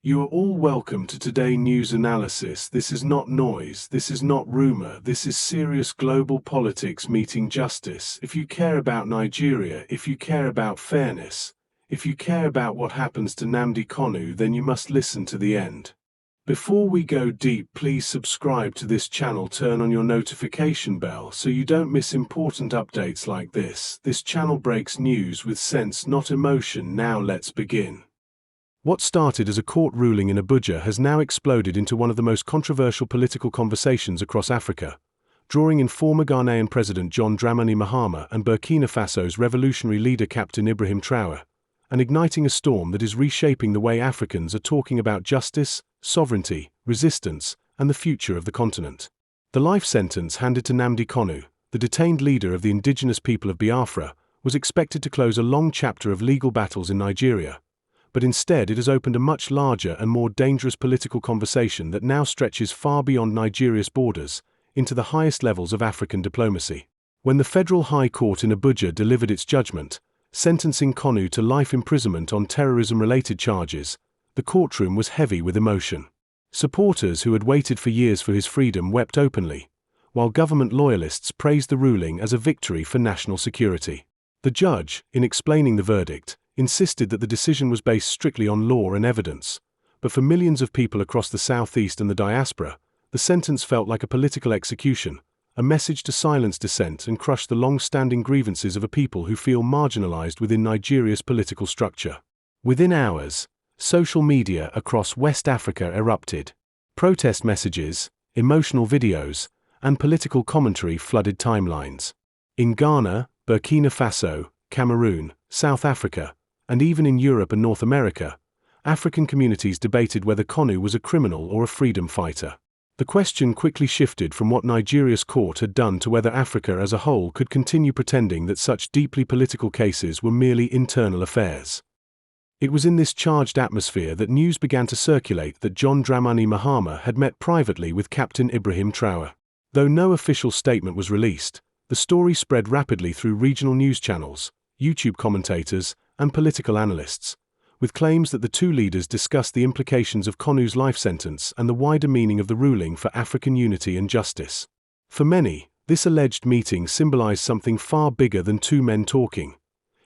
You are all welcome to today's news analysis. This is not noise, this is not rumor, this is serious global politics meeting justice. If you care about Nigeria, if you care about fairness, if you care about what happens to Nnamdi Kanu, then you must listen to the end. Before we go deep, please subscribe to this channel, turn on your notification bell so you don't miss important updates like this. This channel breaks news with sense, not emotion. Now let's begin. What started as a court ruling in Abuja has now exploded into one of the most controversial political conversations across Africa, drawing in former Ghanaian President John Dramani Mahama and Burkina Faso's revolutionary leader Captain Ibrahim Traoré, and igniting a storm that is reshaping the way Africans are talking about justice, sovereignty, resistance, and the future of the continent. The life sentence handed to Nnamdi Kanu, the detained leader of the indigenous people of Biafra, was expected to close a long chapter of legal battles in Nigeria, but instead it has opened a much larger and more dangerous political conversation that now stretches far beyond Nigeria's borders, into the highest levels of African diplomacy. When the Federal High Court in Abuja delivered its judgment, sentencing Kanu to life imprisonment on terrorism-related charges, the courtroom was heavy with emotion. Supporters who had waited for years for his freedom wept openly, while government loyalists praised the ruling as a victory for national security. The judge, in explaining the verdict, insisted that the decision was based strictly on law and evidence, but for millions of people across the southeast and the diaspora, the sentence felt like a political execution, a message to silence dissent and crush the long-standing grievances of a people who feel marginalized within Nigeria's political structure. Within hours, social media across West Africa erupted. Protest messages, emotional videos, and political commentary flooded timelines. In Ghana, Burkina Faso, Cameroon, South Africa, and even in Europe and North America, African communities debated whether Kanu was a criminal or a freedom fighter. The question quickly shifted from what Nigeria's court had done to whether Africa as a whole could continue pretending that such deeply political cases were merely internal affairs. It was in this charged atmosphere that news began to circulate that John Dramani Mahama had met privately with Captain Ibrahim Traoré. Though no official statement was released, the story spread rapidly through regional news channels, YouTube commentators, and political analysts, with claims that the two leaders discussed the implications of Kanu's life sentence and the wider meaning of the ruling for African unity and justice. For many, this alleged meeting symbolized something far bigger than two men talking.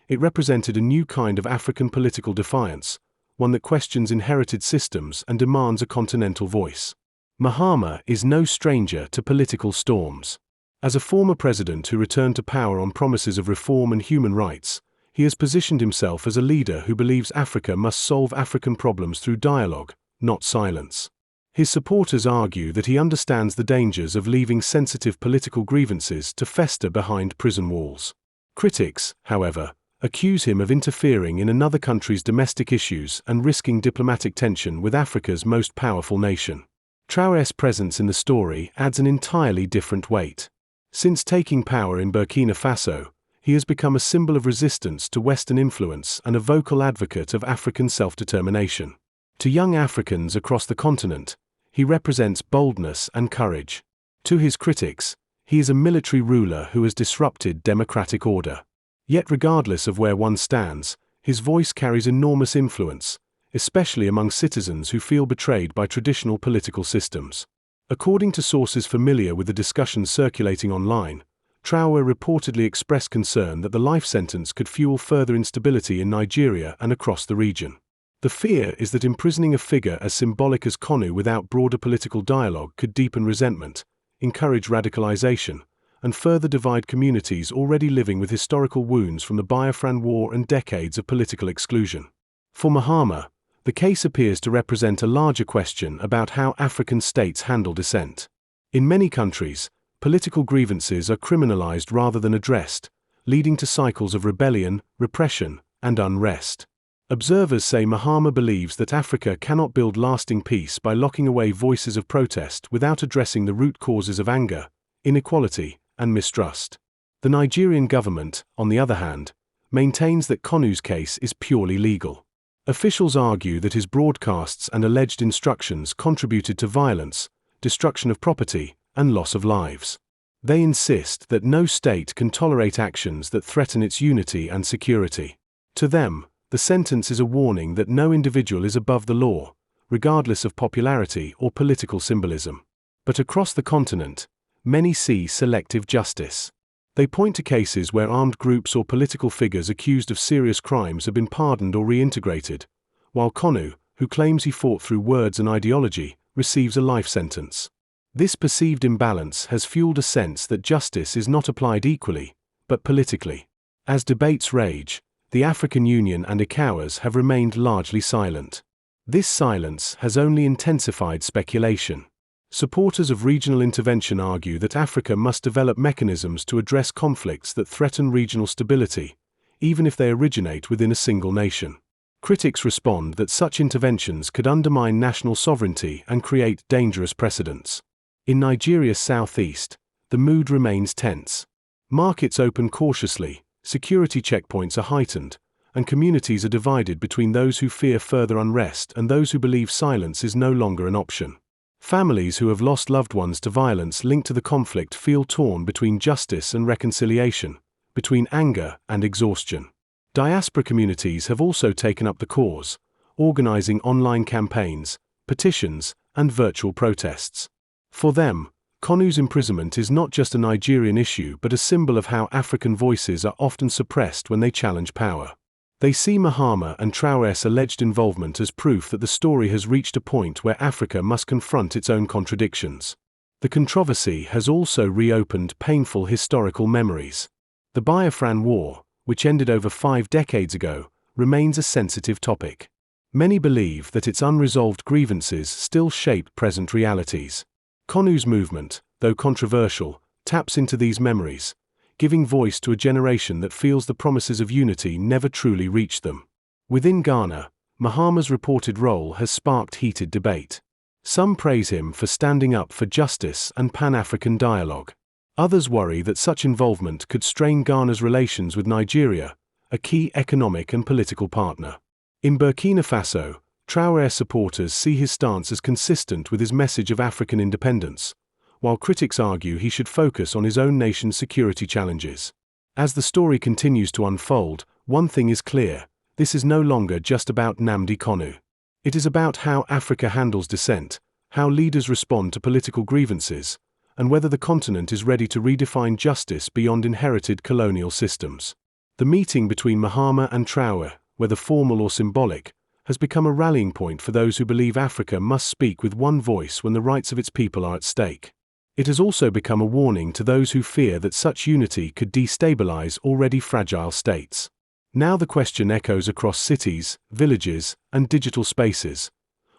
It represented a new kind of African political defiance, one that questions inherited systems and demands a continental voice. Mahama is no stranger to political storms. As a former president who returned to power on promises of reform and human rights, he has positioned himself as a leader who believes Africa must solve African problems through dialogue, not silence. His supporters argue that he understands the dangers of leaving sensitive political grievances to fester behind prison walls. Critics, however, accuse him of interfering in another country's domestic issues and risking diplomatic tension with Africa's most powerful nation. Traoré's presence in the story adds an entirely different weight. Since taking power in Burkina Faso, he has become a symbol of resistance to Western influence and a vocal advocate of African self-determination. To young Africans across the continent, he represents boldness and courage. To his critics, he is a military ruler who has disrupted democratic order. Yet regardless of where one stands, his voice carries enormous influence, especially among citizens who feel betrayed by traditional political systems. According to sources familiar with the discussions circulating online, Traoré reportedly expressed concern that the life sentence could fuel further instability in Nigeria and across the region. The fear is that imprisoning a figure as symbolic as Kanu without broader political dialogue could deepen resentment, encourage radicalization, and further divide communities already living with historical wounds from the Biafran War and decades of political exclusion. For Mahama, the case appears to represent a larger question about how African states handle dissent. In many countries, political grievances are criminalized rather than addressed, leading to cycles of rebellion, repression, and unrest. Observers say Mahama believes that Africa cannot build lasting peace by locking away voices of protest without addressing the root causes of anger, inequality, and mistrust. The Nigerian government, on the other hand, maintains that Kanu's case is purely legal. Officials argue that his broadcasts and alleged instructions contributed to violence, destruction of property, and loss of lives. They insist that no state can tolerate actions that threaten its unity and security. To them, the sentence is a warning that no individual is above the law, regardless of popularity or political symbolism. But across the continent, many see selective justice. They point to cases where armed groups or political figures accused of serious crimes have been pardoned or reintegrated, while Kanu, who claims he fought through words and ideology, receives a life sentence. This perceived imbalance has fueled a sense that justice is not applied equally, but politically. As debates rage, the African Union and ECOWAS have remained largely silent. This silence has only intensified speculation. Supporters of regional intervention argue that Africa must develop mechanisms to address conflicts that threaten regional stability, even if they originate within a single nation. Critics respond that such interventions could undermine national sovereignty and create dangerous precedents. In Nigeria's southeast, the mood remains tense. Markets open cautiously, security checkpoints are heightened, and communities are divided between those who fear further unrest and those who believe silence is no longer an option. Families who have lost loved ones to violence linked to the conflict feel torn between justice and reconciliation, between anger and exhaustion. Diaspora communities have also taken up the cause, organizing online campaigns, petitions, and virtual protests. For them, Kanu's imprisonment is not just a Nigerian issue but a symbol of how African voices are often suppressed when they challenge power. They see Mahama and Traoré's alleged involvement as proof that the story has reached a point where Africa must confront its own contradictions. The controversy has also reopened painful historical memories. The Biafran War, which ended over 5 decades ago, remains a sensitive topic. Many believe that its unresolved grievances still shape present realities. Kanu's movement, though controversial, taps into these memories, giving voice to a generation that feels the promises of unity never truly reached them. Within Ghana, Mahama's reported role has sparked heated debate. Some praise him for standing up for justice and Pan-African dialogue. Others worry that such involvement could strain Ghana's relations with Nigeria, a key economic and political partner. In Burkina Faso, Traoré supporters see his stance as consistent with his message of African independence, while critics argue he should focus on his own nation's security challenges. As the story continues to unfold, one thing is clear: this is no longer just about Nnamdi Kanu. It is about how Africa handles dissent, how leaders respond to political grievances, and whether the continent is ready to redefine justice beyond inherited colonial systems. The meeting between Mahama and Traoré, whether formal or symbolic, has become a rallying point for those who believe Africa must speak with one voice when the rights of its people are at stake. It has also become a warning to those who fear that such unity could destabilize already fragile states. Now the question echoes across cities, villages, and digital spaces.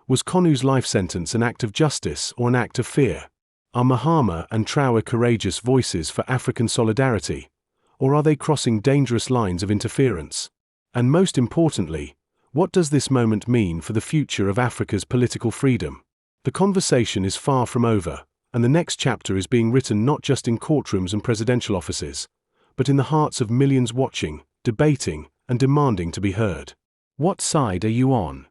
Was Kanu's life sentence an act of justice or an act of fear? Are Mahama and Traoré courageous voices for African solidarity, or are they crossing dangerous lines of interference? And most importantly, what does this moment mean for the future of Africa's political freedom? The conversation is far from over, and the next chapter is being written not just in courtrooms and presidential offices, but in the hearts of millions watching, debating, and demanding to be heard. What side are you on?